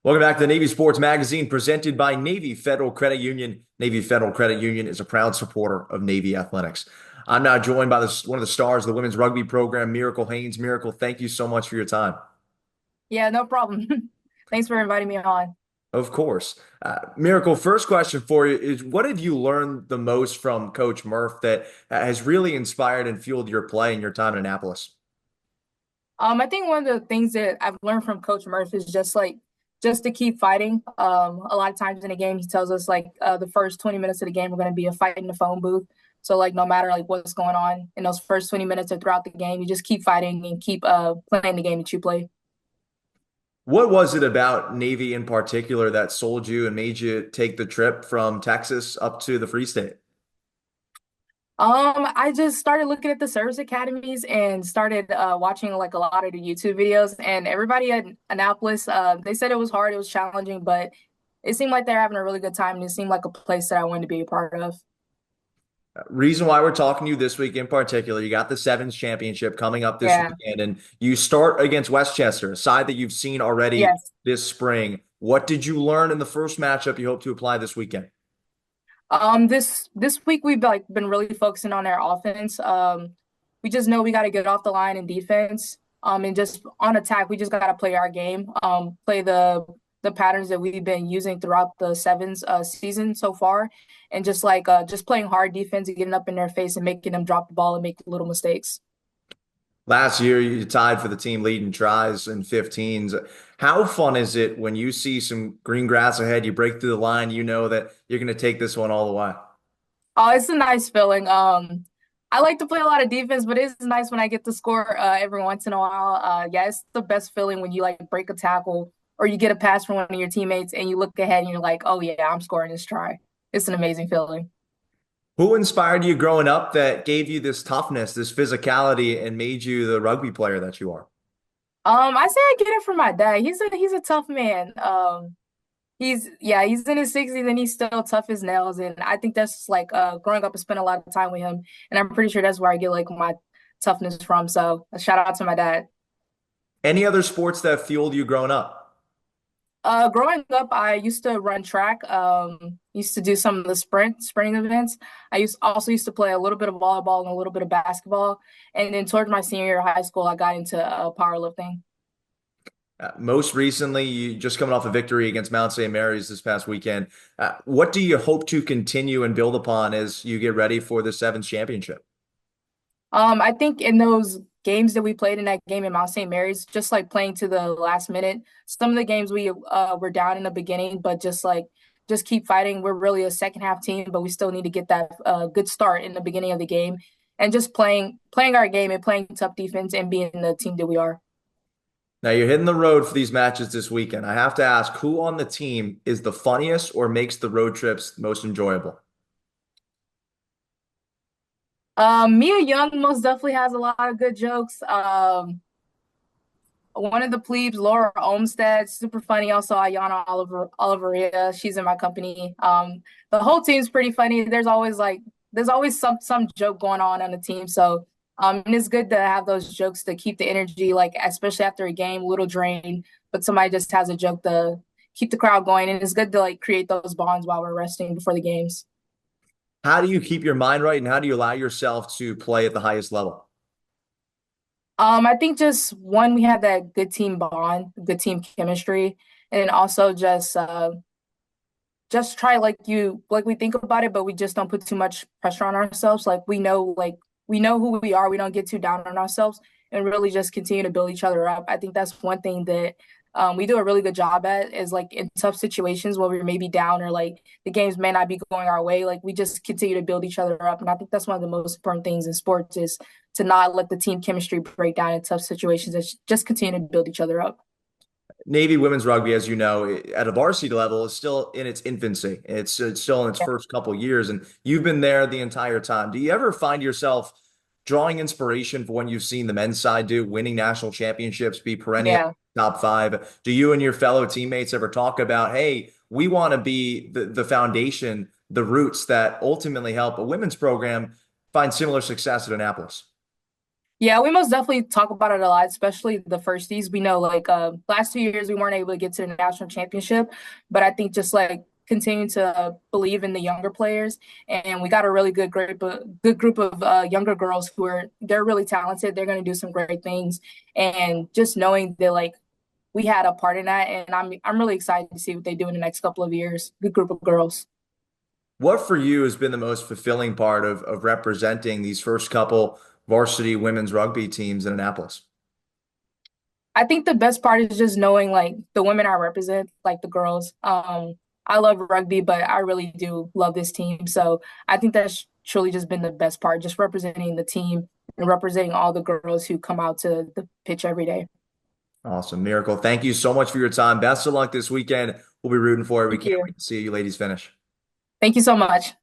Welcome back to the Navy Sports Magazine presented by Navy Federal Credit Union. Navy Federal Credit Union is a proud supporter of Navy athletics. I'm now joined by one of the stars of the women's rugby program, Miracle Haynes. Miracle, thank you so much for your time. Yeah, no problem. Thanks for inviting me on. Of course. Miracle, first question for you is what have you learned the most from Coach Murph that has really inspired and fueled your play in your time in Annapolis? I think one of the things that I've learned from Coach Murphy is just to keep fighting. A lot of times in a game, he tells us the first 20 minutes of the game, we're going to be a fight in the phone booth. So like no matter like what's going on in those first 20 minutes or throughout the game, you just keep fighting and keep playing the game that you play. What was it about Navy in particular that sold you and made you take the trip from Texas up to the Free State? I just started looking at the service academies and started watching like a lot of the YouTube videos. And everybody at Annapolis, they said it was hard, it was challenging, but it seemed like they're having a really good time, and it seemed like a place that I wanted to be a part of. Reason why we're talking to you this week in particular, you got the Sevens Championship coming up this Yeah. weekend, and you start against Westchester, a side that you've seen already Yes. this spring. What did you learn in the first matchup you hope to apply this weekend? This week we've like been really focusing on our offense. We just know we got to get off the line in defense. And just on attack, we just got to play our game. Play the patterns that we've been using throughout the sevens season so far, and just playing hard defense and getting up in their face and making them drop the ball and make little mistakes. Last year, you tied for the team lead in tries and 15s. How fun is it when you see some green grass ahead, you break through the line, you know that you're going to take this one all the way? Oh, it's a nice feeling. I like to play a lot of defense, but it's nice when I get to score every once in a while. Yeah, it's the best feeling when you like break a tackle or you get a pass from one of your teammates and you look ahead and you're like, oh yeah, I'm scoring this try. It's an amazing feeling. Who inspired you growing up that gave you this toughness, this physicality, and made you the rugby player that you are? I say I get it from my dad. He's a tough man. He's in his 60s and he's still tough as nails. And I think that's like growing up and spent a lot of time with him. And I'm pretty sure that's where I get like my toughness from. So a shout out to my dad. Any other sports that fueled you growing up? Growing up, I used to run track. Used to do some of the sprinting events. I used to play a little bit of volleyball and a little bit of basketball. And then towards my senior year of high school, I got into powerlifting. Most recently, you just coming off a victory against Mount St. Mary's this past weekend. What do you hope to continue and build upon as you get ready for the Sevens Championship? I think in those games that we played in that game in Mount St. Mary's, just like playing to the last minute. Some of the games we were down in the beginning, but just keep fighting. We're really a second half team, but we still need to get that good start in the beginning of the game and just playing our game and playing tough defense and being the team that we are. Now you're hitting the road for these matches this weekend. I have to ask, who on the team is the funniest or makes the road trips most enjoyable? Mia Young most definitely has a lot of good jokes. One of the plebes, Laura Olmstead, super funny. Also, Ayana Oliveria, she's in my company. The whole team's pretty funny. There's always some joke going on the team. So and it's good to have those jokes to keep the energy, like especially after a game, a little drained, but somebody just has a joke to keep the crowd going. And it's good to like create those bonds while we're resting before the games. How do you keep your mind right and how do you allow yourself to play at the highest level? I think just one, we have that good team bond, good team chemistry, and then also just try like we think about it, but we just don't put too much pressure on ourselves. Like we know who we are. We don't get too down on ourselves and really just continue to build each other up. I think that's one thing that we do a really good job at is like in tough situations where we may be down or like the games may not be going our way. Like we just continue to build each other up. And I think that's one of the most important things in sports is to not let the team chemistry break down in tough situations and just continue to build each other up. Navy women's rugby, as you know, at a varsity level, is still in its infancy. It's still in its first couple years, and you've been there the entire time. Do you ever find yourself drawing inspiration for when you've seen the men's side do, winning national championships, be perennial Yeah. top five? Do you and your fellow teammates ever talk about, hey, we want to be the foundation, the roots that ultimately help a women's program find similar success at Annapolis? Yeah, we most definitely talk about it a lot, especially the firsties. We know like last 2 years we weren't able to get to the national championship, but I think just like continue to believe in the younger players, and we got a really good group of younger girls who are they're really talented. They're going to do some great things, and just knowing that like we had a part in that, and I'm really excited to see what they do in the next couple of years. Good group of girls. What for you has been the most fulfilling part of representing these first couple varsity women's rugby teams in Annapolis? I think the best part is just knowing like the women I represent, like the girls. I love rugby, but I really do love this team. So I think that's truly just been the best part, just representing the team and representing all the girls who come out to the pitch every day. Awesome. Miracle. Thank you so much for your time. Best of luck this weekend. We'll be rooting for it. We Thank can't you. wait to see you ladies finish. Thank you so much.